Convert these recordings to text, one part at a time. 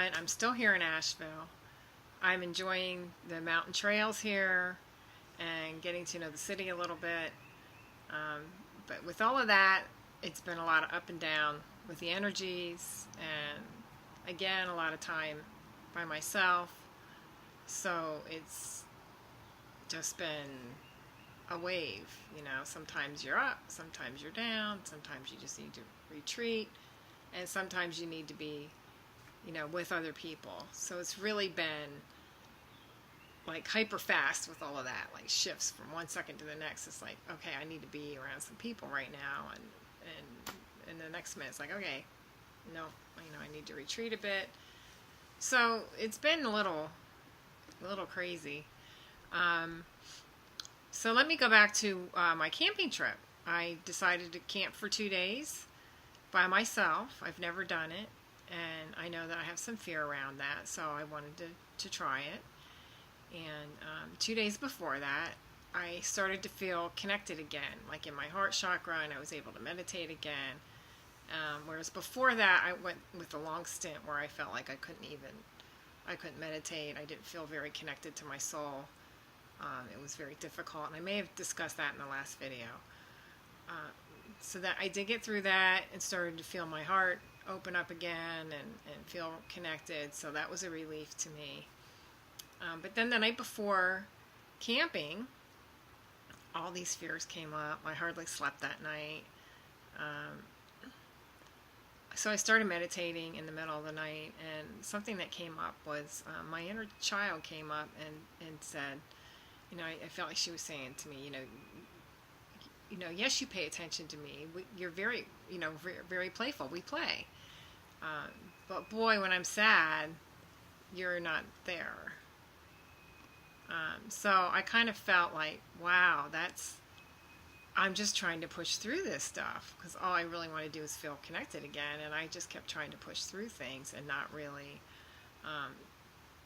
but I'm still here in Asheville. I'm enjoying the mountain trails here and getting to know the city a little bit. Um, but with all of that, it's been a lot of up and down with the energies, and again, a lot of time by myself. So it's just been a wave. Sometimes you're up, sometimes you're down, sometimes you just need to retreat, and sometimes you need to be, with other people. So it's really been like hyper fast with all of that, like shifts from one second to the next. It's like, okay, I need to be around some people right now, and the next minute it's like, okay, no, I need to retreat a bit. So it's been a little crazy. So let me go back to my camping trip. I decided to camp for 2 days by myself. I've never done it, and I know that I have some fear around that, so I wanted to try it. And 2 days before that, I started to feel connected again, like in my heart chakra, and I was able to meditate again. Whereas before that, I went with a long stint where I felt like I couldn't meditate. I didn't feel very connected to my soul. It was very difficult, and I may have discussed that in the last video. So that I did get through that and started to feel my heart open up again and feel connected. So that was a relief to me. But then the night before camping, all these fears came up. I hardly slept that night. So I started meditating in the middle of the night, and something that came up was my inner child came up and said, I felt like she was saying to me, yes, you pay attention to me. You're very, very, very playful. We play. But boy, when I'm sad, you're not there. So I kind of felt like, wow, I'm just trying to push through this stuff, because all I really want to do is feel connected again, and I just kept trying to push through things and not really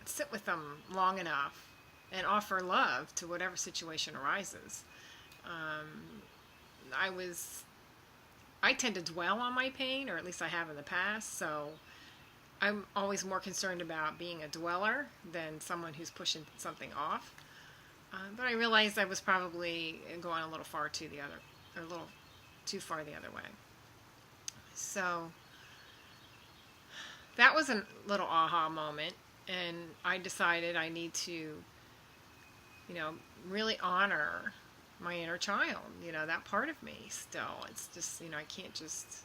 sit with them long enough and offer love to whatever situation arises. I tend to dwell on my pain, or at least I have in the past, so I'm always more concerned about being a dweller than someone who's pushing something off. But I realized I was probably going a little too far the other way. So that was a little aha moment, and I decided I need to, really honor my inner child, that part of me still. It's just, I can't just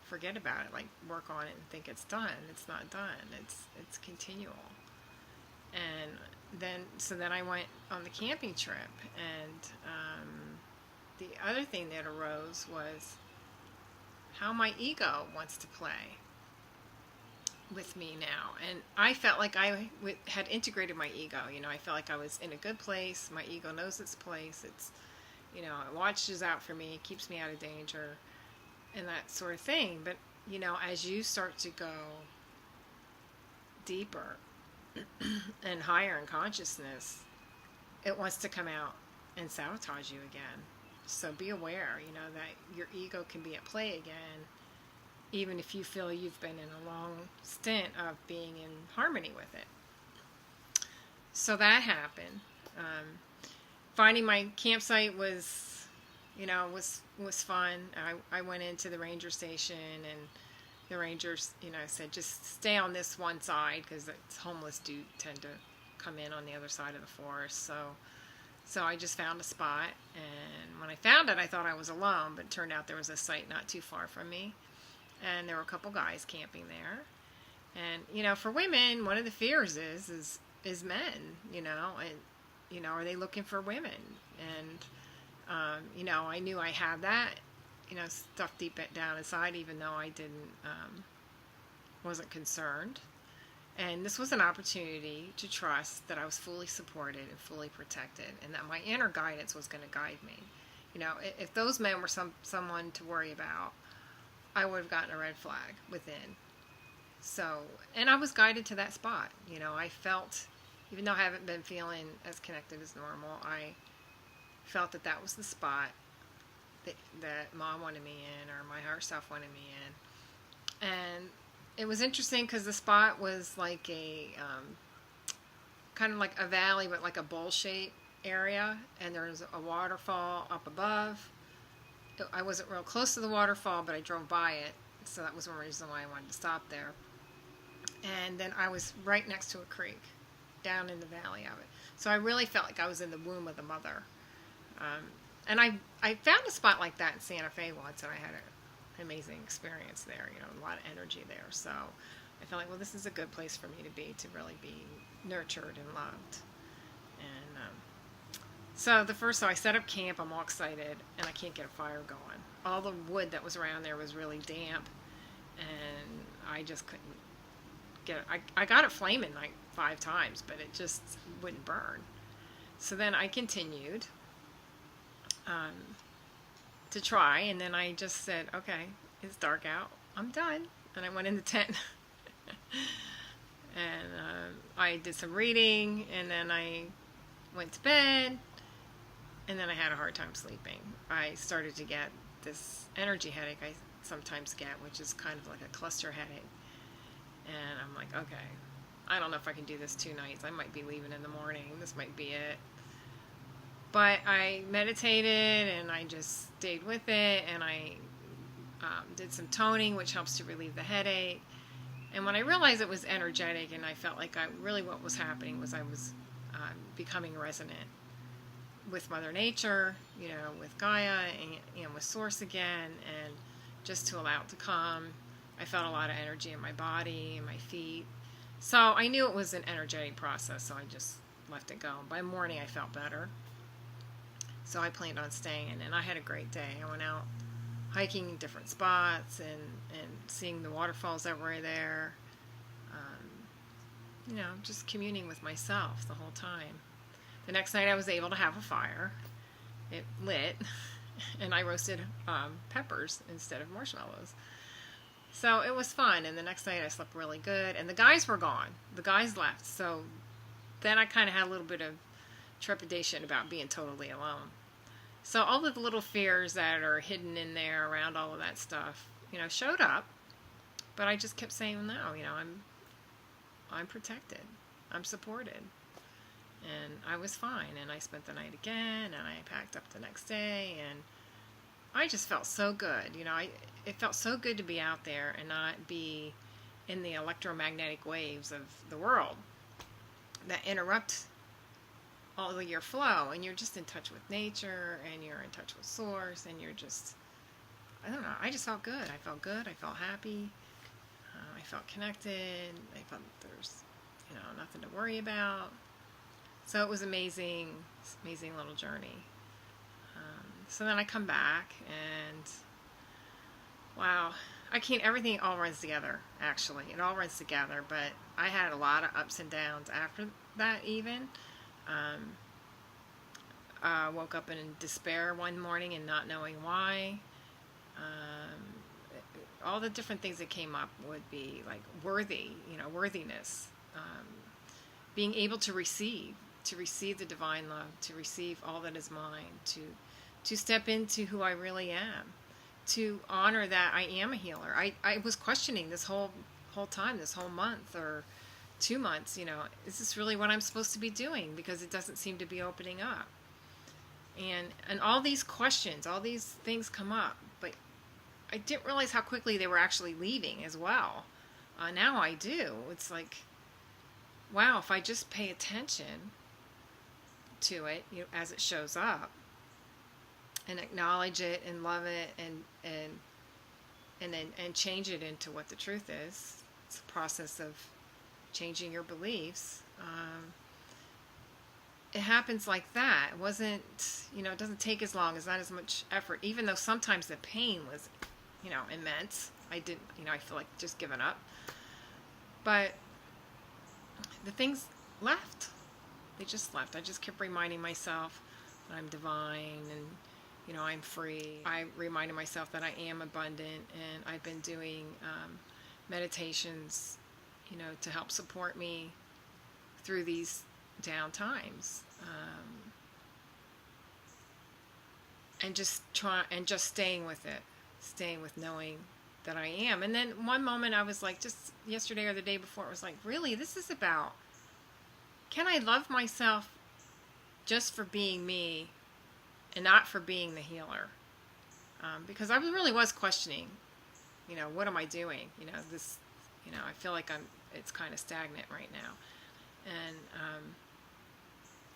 forget about it, like work on it and think it's done. It's not done. It's continual. And then I went on the camping trip, and the other thing that arose was how my ego wants to play with me now. And I felt like I had integrated my ego. I felt like I was in a good place. My ego knows its place. It's, it watches out for me, keeps me out of danger, and that sort of thing. But, as you start to go deeper and higher in consciousness, it wants to come out and sabotage you again. So be aware, that your ego can be at play again, even if you feel you've been in a long stint of being in harmony with it. So that happened. Finding my campsite was fun. I went into the ranger station, and the rangers, said just stay on this one side, because it's homeless do tend to come in on the other side of the forest. So I just found a spot, and when I found it, I thought I was alone, but it turned out there was a site not too far from me, and there were a couple guys camping there. And for women, one of the fears is men, and are they looking for women? And I knew I had that, stuff deep down inside, even though I wasn't concerned. And this was an opportunity to trust that I was fully supported and fully protected, and that my inner guidance was going to guide me. If those men were someone to worry about, I would have gotten a red flag within. So, and I was guided to that spot. I felt, even though I haven't been feeling as connected as normal, I felt that was the spot that Mom wanted me in, or my higher self wanted me in. And it was interesting because the spot was like a kind of like a valley, but like a bowl shaped area, and there was a waterfall up above. I wasn't real close to the waterfall, but I drove by it, so that was one reason why I wanted to stop there. And then I was right next to a creek, down in the valley of it. So I really felt like I was in the womb of the mother. And I found a spot like that in Santa Fe once, and I had an amazing experience there. You know, a lot of energy there. So I felt like, well, this is a good place for me to be, to really be nurtured and loved. And so I set up camp. I'm all excited, and I can't get a fire going. All the wood that was around there was really damp, and I just couldn't get it. I got it flaming like 5 times, but it just wouldn't burn. So then I continued to try, and then I just said, okay, it's dark out, I'm done. And I went in the tent and I did some reading, and then I went to bed, and then I had a hard time sleeping. I started to get this energy headache I sometimes get, which is kind of like a cluster headache. And I'm like, okay, I don't know if I can do this 2 nights. I might be leaving in the morning. This might be it. But I meditated, and I just stayed with it, and I did some toning, which helps to relieve the headache. And when I realized it was energetic, and I felt like what was happening was I was becoming resonant with Mother Nature, you know, with Gaia, and with Source again, and just to allow it to come. I felt a lot of energy in my body and my feet. So I knew it was an energetic process, so I just let it go. By morning, I felt better. So I planned on staying, and I had a great day. I went out hiking in different spots and seeing the waterfalls that were there. You know, just communing with myself the whole time. The next night I was able to have a fire. It lit, and I roasted peppers instead of marshmallows. So it was fun, and the next night I slept really good, and the guys were gone. The guys left, so then I kind of had a little bit of trepidation about being totally alone. So all of the little fears that are hidden in there around all of that stuff, you know, showed up, but I just kept saying, no, you know, I'm protected, I'm supported, and I was fine. And I spent the night again, and I packed up the next day, and I just felt so good. You know, it felt so good to be out there and not be in the electromagnetic waves of the world that interrupt all of your flow, and you're just in touch with nature, and you're in touch with Source, and you're just, I don't know, I just felt good. I felt good. I felt happy. I felt connected. I felt there's, you know, nothing to worry about. So it was amazing little journey. So then I come back, and wow, everything all runs together, actually. It all runs together, but I had a lot of ups and downs after that even. Woke up in despair one morning and not knowing why. All the different things that came up would be like worthiness, being able to receive the divine love, to receive all that is mine, to step into who I really am, to honor that I am a healer. I was questioning this whole time, this whole month or 2 months, you know, is this really what I'm supposed to be doing? Because it doesn't seem to be opening up. And all these questions, all these things come up, but I didn't realize how quickly they were actually leaving as well. Now I do. It's like, wow, if I just pay attention to it, you know, as it shows up, and acknowledge it and love it, and change it into what the truth is. It's a process of changing your beliefs. It happens like that. It wasn't, you know, it doesn't take as long. It's not as much effort, even though sometimes the pain was, you know, immense. I feel like just giving up. But the things left. They just left. I just kept reminding myself that I'm divine, and, you know, I'm free. I reminded myself that I am abundant, and I've been doing meditations, you know, to help support me through these down times, and just staying with it, staying with knowing that I am. And then one moment I was like, just yesterday or the day before, it was like, really, this is about, can I love myself just for being me and not for being the healer? Because I really was questioning, what am I doing? This, I feel like it's kind of stagnant right now. And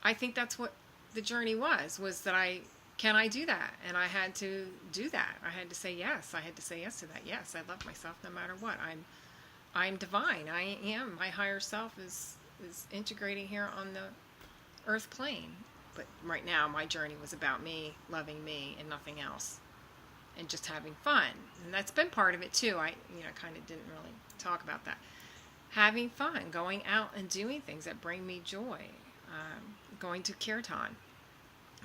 I think that's what the journey was that can I do that? And I had to do that. I had to say yes. I had to say yes to that. Yes, I love myself no matter what. I'm divine. I am. My higher self is integrating here on the earth plane. But right now, my journey was about me, loving me, and nothing else. And just having fun. And that's been part of it too. I kind of didn't really talk about that. Having fun, going out and doing things that bring me joy. Going to kirtan,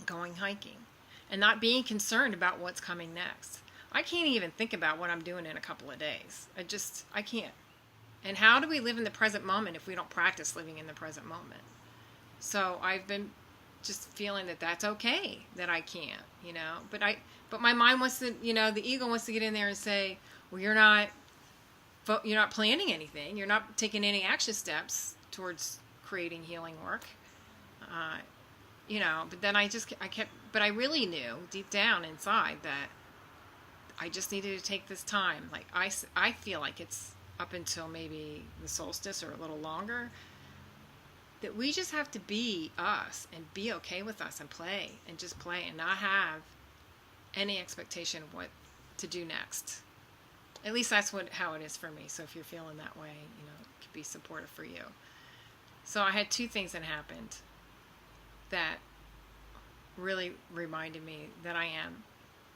going hiking, and not being concerned about what's coming next. I can't even think about what I'm doing in a couple of days. I can't. And how do we live in the present moment if we don't practice living in the present moment? So I've been just feeling that that's okay, that I can't, but my mind wants to, the ego wants to get in there and say, well, you're not planning anything. You're not taking any action steps towards creating healing work. But then but I really knew deep down inside that I just needed to take this time. Like I feel like it's up until maybe the solstice or a little longer, that we just have to be us and be okay with us and play and not have any expectation of what to do next. At least that's how it is for me. So if you're feeling that way, it could be supportive for you. So I had two things that happened that really reminded me that I am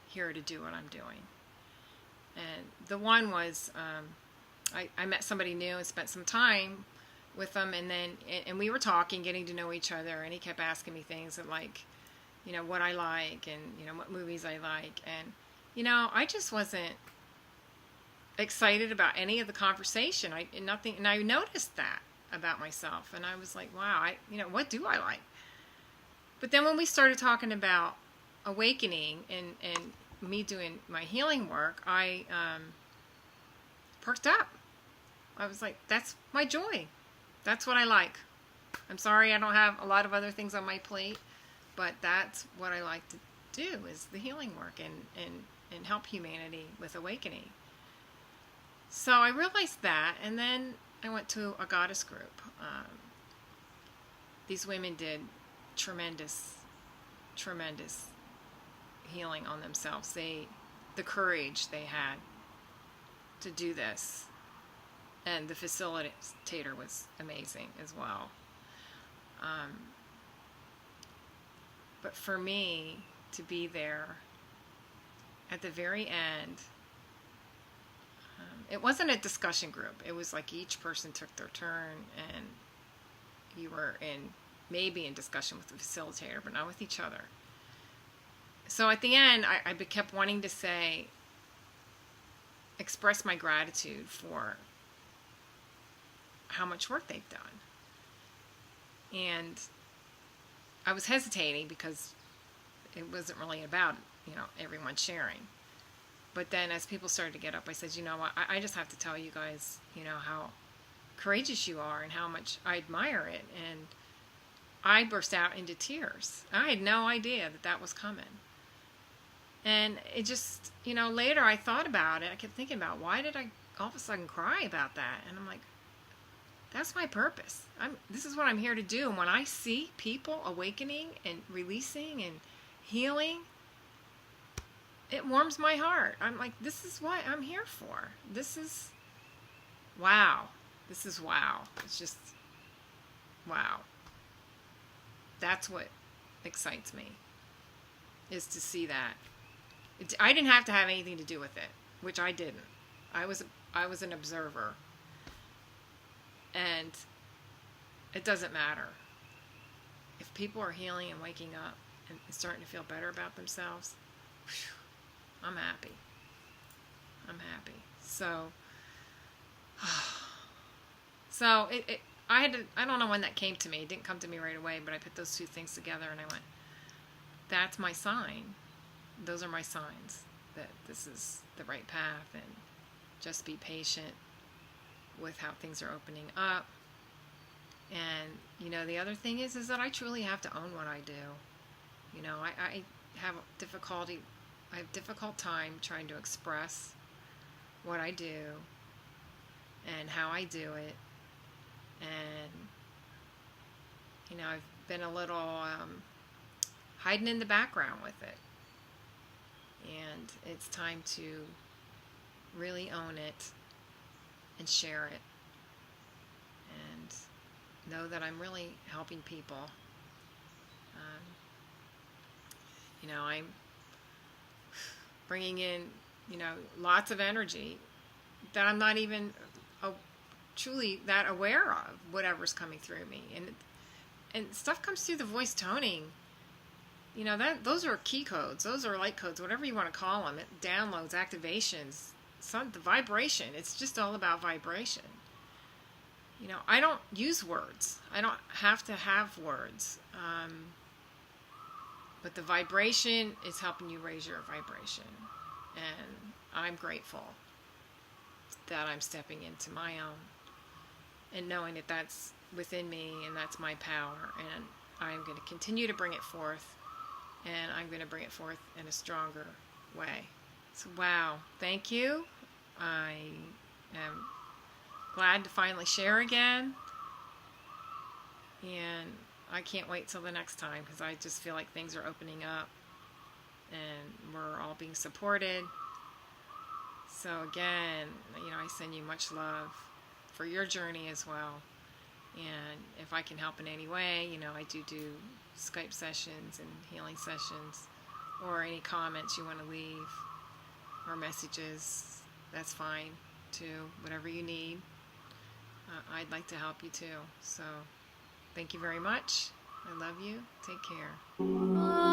here to do what I'm doing. And the one was I met somebody new and spent some time with them, and we were talking, getting to know each other, and he kept asking me things that, like, what I like and what movies I like, and I just wasn't excited about any of the conversation. And I noticed that about myself, and I was like, wow, what do I like? But then when we started talking about awakening and me doing my healing work, I perked up. I was like, that's my joy. That's what I like. I'm sorry I don't have a lot of other things on my plate, but that's what I like to do, is the healing work and help humanity with awakening. So I realized that, and then I went to a goddess group. These women did tremendous healing on themselves. The courage they had to do this, and the facilitator was amazing as well. But for me to be there at the very end, it wasn't a discussion group. It was like each person took their turn, and you were maybe in discussion with the facilitator, but not with each other. So at the end, I kept wanting to express my gratitude for how much work they've done. And I was hesitating because it wasn't really about, everyone sharing. But then as people started to get up, I said, I just have to tell you guys, how courageous you are and how much I admire it. And I burst out into tears. I had no idea that was coming. And it just, later I thought about it. I kept thinking about, why did I all of a sudden cry about that? And I'm like, that's my purpose. This is what I'm here to do. And when I see people awakening and releasing and healing, it warms my heart. I'm like, this is what I'm here for. This is wow. It's just wow. That's what excites me, is to see that. I didn't have to have anything to do with it, which I didn't. I was an observer. And it doesn't matter. If people are healing and waking up and starting to feel better about themselves, whew, I'm happy. So I don't know when that came to me. It didn't come to me right away, but I put those two things together and I went, that's my sign. Those are my signs that this is the right path, and just be patient with how things are opening up. And, you know, the other thing is that I truly have to own what I do. You know, I have difficult time trying to express what I do and how I do it. And, you know, I've been a little hiding in the background with it. And it's time to really own it and share it. And know that I'm really helping people. You know, I'm bringing in, you know, lots of energy that I'm not even truly that aware of, whatever's coming through me. And stuff comes through the voice toning. You know, those are key codes. Those are light codes, whatever you want to call them. It downloads, activations, the vibration. It's just all about vibration. You know, I don't use words. I don't have to have words. But the vibration is helping you raise your vibration. And I'm grateful that I'm stepping into my own and knowing that that's within me and that's my power. And I'm going to continue to bring it forth. And I'm going to bring it forth in a stronger way. So, wow. Thank you. I am glad to finally share again. And I can't wait till the next time, because I just feel like things are opening up and we're all being supported. So again, you know, I send you much love for your journey as well. And if I can help in any way, you know, I do Skype sessions and healing sessions, or any comments you want to leave or messages, that's fine too. Whatever you need, I'd like to help you too. So thank you very much. I love you. Take care.